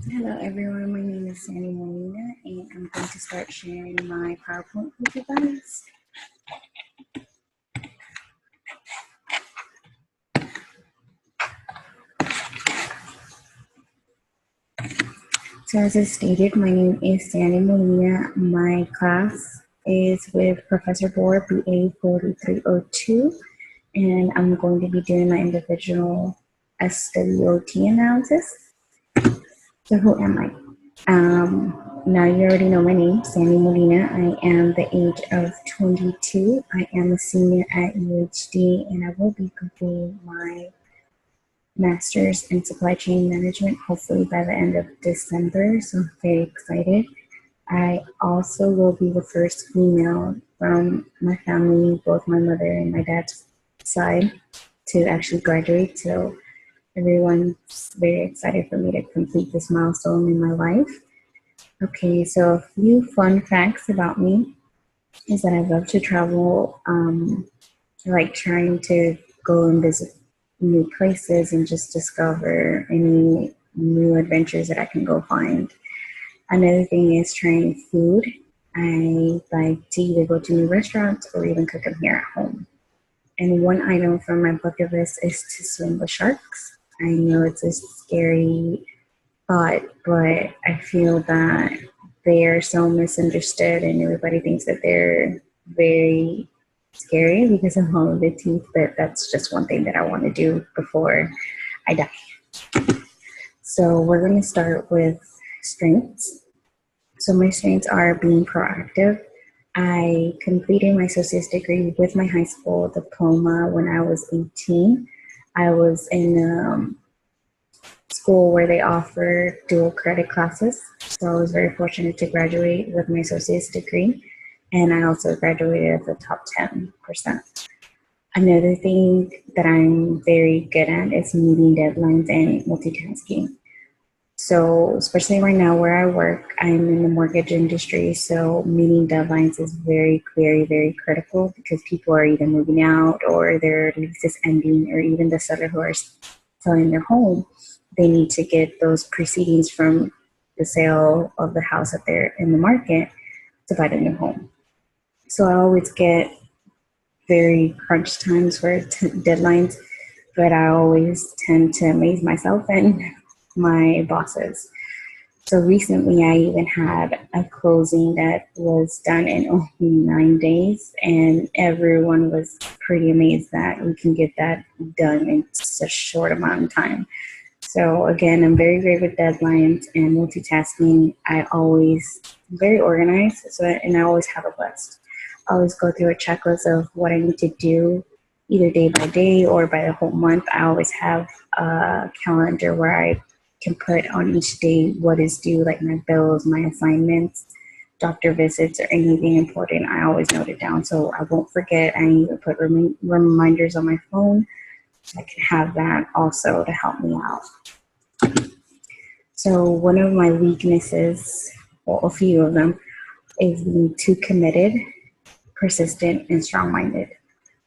Hello everyone, my name is Sandy Molina and I'm going to start sharing my PowerPoint with you guys. So as I stated, my name is Sandy Molina. My class is with Professor Bohr, ba4302, and I'm going to be doing my individual SWOT analysis. So who am I? Now you already know my name, Sandy Molina. I am the age of 22. I am a senior at UHD and I will be completing my master's in supply chain management, hopefully by the end of December. So I'm very excited. I also will be the first female from my family, both my mother and my dad's side, to actually graduate. So everyone's very excited for me to complete this milestone in my life. Okay, so a few fun facts about me is that I love to travel. I like trying to go and visit new places and just discover any new adventures that I can go find. Another thing is trying food. I like to either go to new restaurants or even cook them here at home. And one item from my bucket list is to swim with sharks. I know it's a scary thought, but I feel that they are so misunderstood and everybody thinks that they're very scary because of all of the teeth, but that's just one thing that I want to do before I die. So we're going to start with strengths. So my strengths are being proactive. I completed my associate's degree with my high school diploma when I was 18. I was in school where they offer dual credit classes. So I was very fortunate to graduate with my associate's degree. And I also graduated at the top 10%. Another thing that I'm very good at is meeting deadlines and multitasking. So especially right now where I work, I'm in the mortgage industry. So meeting deadlines is very, very, very critical because people are either moving out or their lease is ending, or even the seller who are selling their home, they need to get those proceedings from the sale of the house that they're in the market to buy the new home. So I always get very crunch times for deadlines, but I always tend to amaze myself and my bosses. So recently I even had a closing that was done in only 9 days, and everyone was pretty amazed that we can get that done in such a short amount of time. So again, I'm very great with deadlines and multitasking. I always very organized, and I always have a list. I always go through a checklist of what I need to do, either day by day or by the whole month. I always have a calendar where I can put on each day what is due, like my bills, my assignments, doctor visits, or anything important. I always note it down so I won't forget. I even put reminders on my phone. I can have that also to help me out. So one of my weaknesses, well, a few of them, is being too committed, persistent, and strong-minded.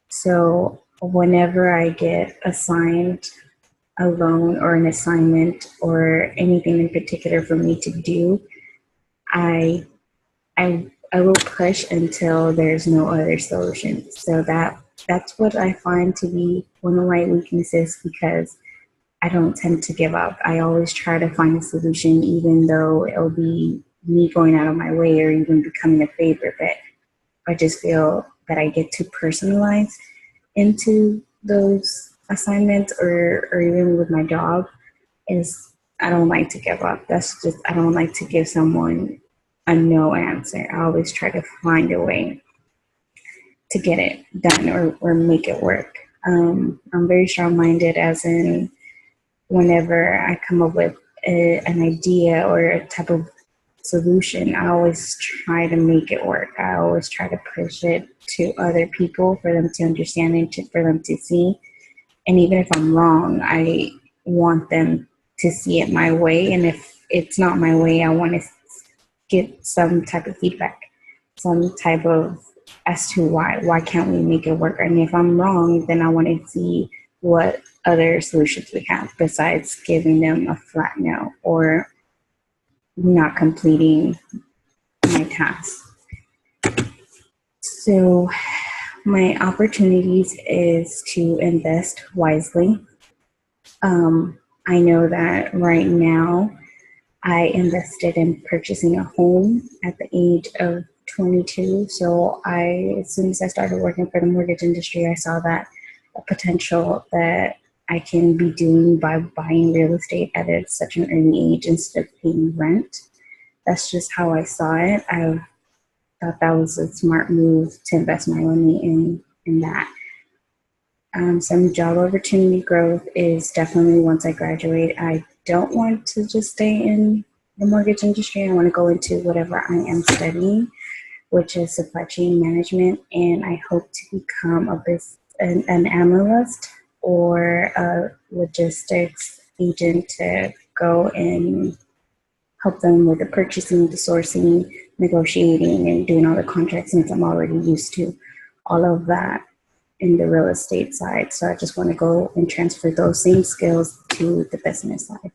So whenever I get assigned a loan or an assignment or anything in particular for me to do, I will push until there's no other solution. So that's what I find to be one of my weaknesses, because I don't tend to give up. I always try to find a solution, even though it'll be me going out of my way or even becoming a favorite. But I just feel that I get too personalized into those assignments, or even with my job, is I don't like to give up. I don't like to give someone a no answer. I always try to find a way to get it done or make it work. I'm very strong-minded, as in whenever I come up with an idea or a type of solution, I always try to make it work. I always try to push it to other people for them to understand and for them to see. And even if I'm wrong, I want them to see it my way. And if it's not my way, I want to get some type of feedback, some type of as to why can't we make it work? And if I'm wrong, then I want to see what other solutions we have besides giving them a flat no, or not completing my tasks. So my opportunities is to invest wisely. I know that right now I invested in purchasing a home at the age of 22. So as soon as I started working for the mortgage industry, I saw that a potential that I can be doing by buying real estate at such an early age instead of paying rent. That's just how I saw it. I thought that was a smart move to invest my money in that. Some job opportunity growth is definitely once I graduate. I don't want to just stay in the mortgage industry. I want to go into whatever I am studying, which is supply chain management, and I hope to become an analyst or a logistics agent to go and help them with the purchasing, the sourcing, negotiating, and doing all the contracts since I'm already used to all of that in the real estate side. So I just want to go and transfer those same skills to the business side.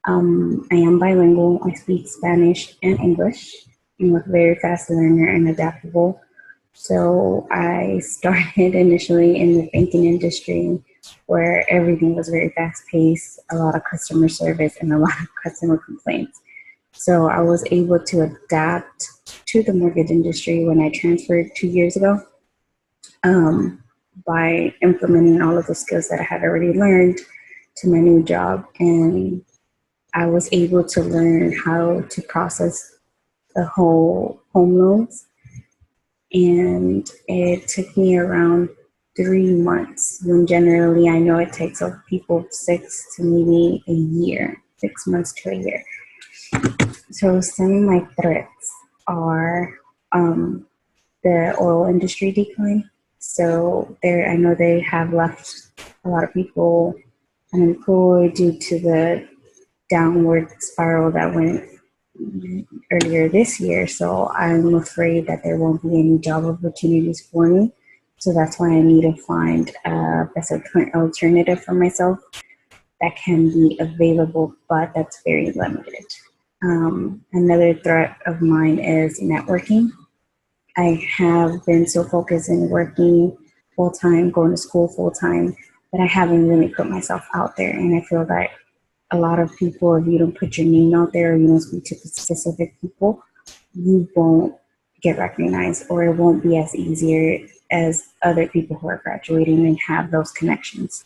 I am bilingual. I speak Spanish and English. I'm a very fast learner and adaptable. So I started initially in the banking industry where everything was very fast paced, a lot of customer service and a lot of customer complaints. So I was able to adapt to the mortgage industry when I transferred 2 years ago, by implementing all of the skills that I had already learned to my new job. And I was able to learn how to process the whole home loans. And it took me around 3 months, when generally I know it takes people 6 months to a year. So some of my threats are the oil industry decline. So I know they have left a lot of people unemployed due to the downward spiral that went earlier this year. So I'm afraid that there won't be any job opportunities for me. So that's why I need to find a best alternative for myself that can be available, but that's very limited. Another threat of mine is networking. I have been so focused in working full time, going to school full time, that I haven't really put myself out there. And I feel that a lot of people, if you don't put your name out there or you don't speak to specific people, you won't get recognized, or it won't be as easier as other people who are graduating and have those connections.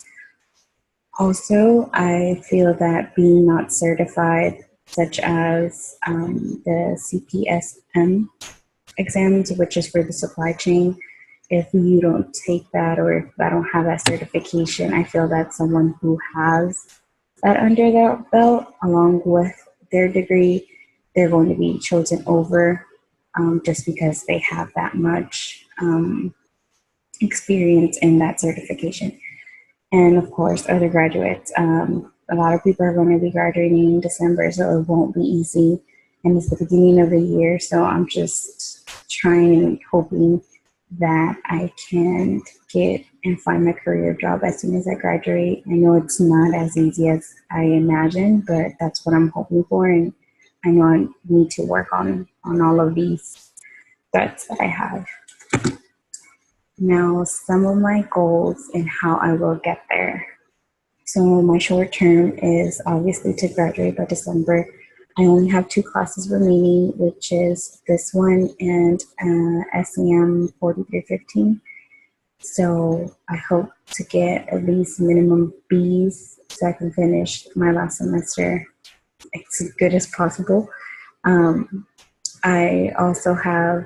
Also, I feel that being not certified, such as the CPSM exams, which is for the supply chain, if you don't take that, or if I don't have that certification, I feel that someone who has that under their belt, along with their degree, they're going to be chosen over, just because they have that much experience in that certification. And of course, other graduates. A lot of people are going to be graduating in December, so it won't be easy. And it's the beginning of the year, so I'm just trying and hoping that I can get and find my career job as soon as I graduate. I know it's not as easy as I imagined, but that's what I'm hoping for. And I know I need to work on all of these threats that I have. Now, some of my goals and how I will get there. So my short term is obviously to graduate by December. I only have 2 classes remaining, which is this one and SEM 4315. So I hope to get at least minimum Bs so I can finish my last semester as good as possible. I also have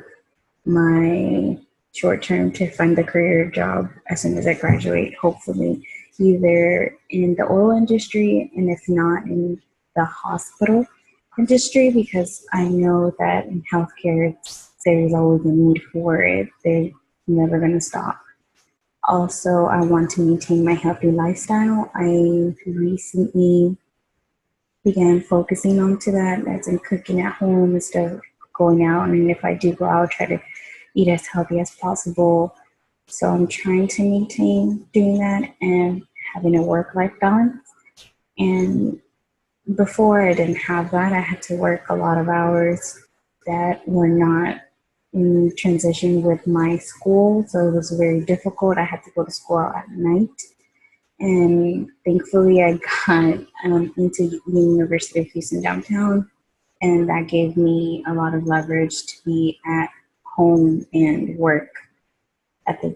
my short term to find the career job as soon as I graduate, hopefully either in the oil industry, and if not, in the hospital industry, because I know that in healthcare there's always a need for it. They're never going to stop. Also, I want to maintain my healthy lifestyle. I recently began focusing onto that, as in cooking at home instead of going out. And if I do go out, try to eat as healthy as possible. So I'm trying to maintain doing that and having a work-life balance. And before I didn't have that. I had to work a lot of hours that were not in transition with my school, so it was very difficult. I had to go to school at night, and thankfully I got into the University of Houston downtown, and that gave me a lot of leverage to be at home and work at the,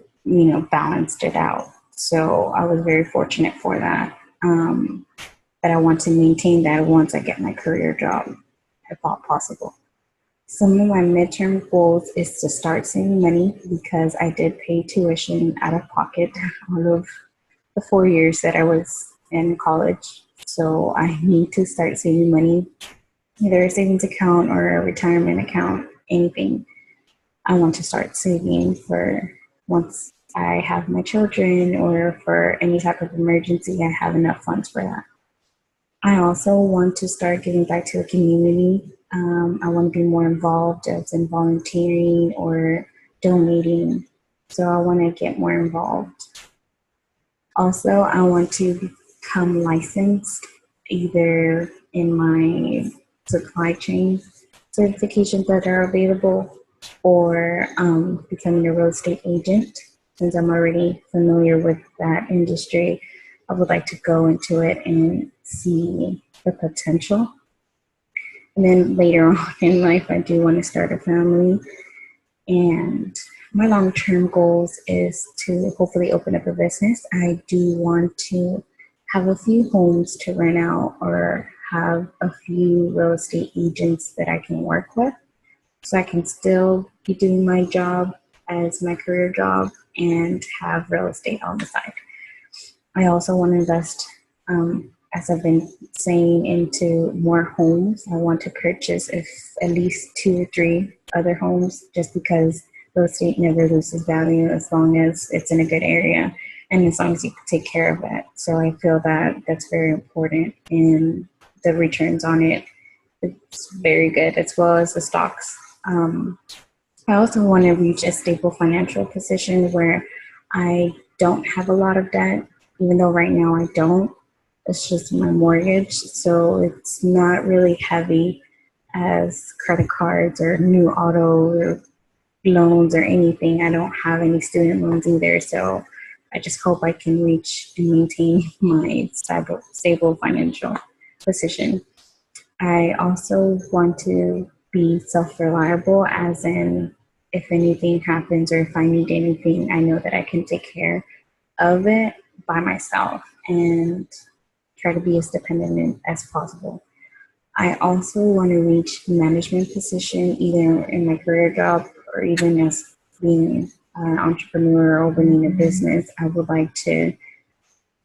balanced it out. So I was very fortunate for that. But I want to maintain that once I get my career job, if all possible. Some of my midterm goals is to start saving money because I did pay tuition out of pocket all of the 4 years that I was in college. So I need to start saving money, either a savings account or a retirement account, anything. I want to start saving for once I have my children or for any type of emergency, I have enough funds for that. I also want to start giving back to the community. I want to be more involved as in volunteering or donating. So I want to get more involved. Also, I want to become licensed either in my supply chain certifications that are available or becoming a real estate agent. Since I'm already familiar with that industry, I would like to go into it and see the potential. And then later on in life, I do want to start a family. And my long-term goals is to hopefully open up a business. I do want to have a few homes to rent out or have a few real estate agents that I can work with, so I can still be doing my job as my career job and have real estate on the side. I also want to invest, as I've been saying, into more homes. I want to purchase at least 2 or 3 other homes, just because real estate never loses value as long as it's in a good area and as long as you take care of it. So I feel that that's very important, and the returns on it, it's very good, as well as the stocks. I also want to reach a stable financial position where I don't have a lot of debt, even though right now I don't. It's just my mortgage, so it's not really heavy as credit cards or new auto or loans or anything. I don't have any student loans either, so I just hope I can reach and maintain my stable financial position. I also want to be self-reliable, as in if anything happens or if I need anything, I know that I can take care of it by myself and try to be as dependent as possible. I also want to reach management position either in my career job or even as being an entrepreneur or opening a business. I would like to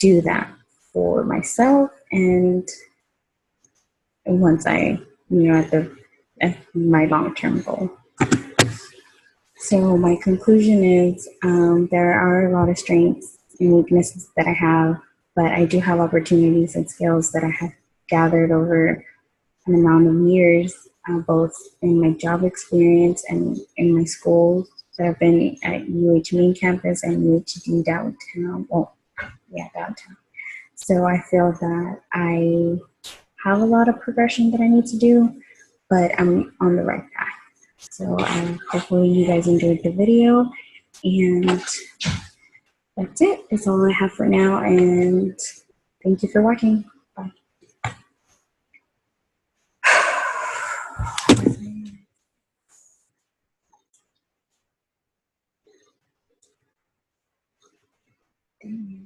do that for myself, and once I, at my long-term goal. So my conclusion is there are a lot of strengths and weaknesses that I have, but I do have opportunities and skills that I have gathered over an amount of years, both in my job experience and in my schools. So I've been at UH main campus and UHD downtown. Well, yeah, downtown. So I feel that I have a lot of progression that I need to do, but I'm on the right path. So hopefully you guys enjoyed the video, and that's it. That's all I have for now, and thank you for watching. Bye. Dang.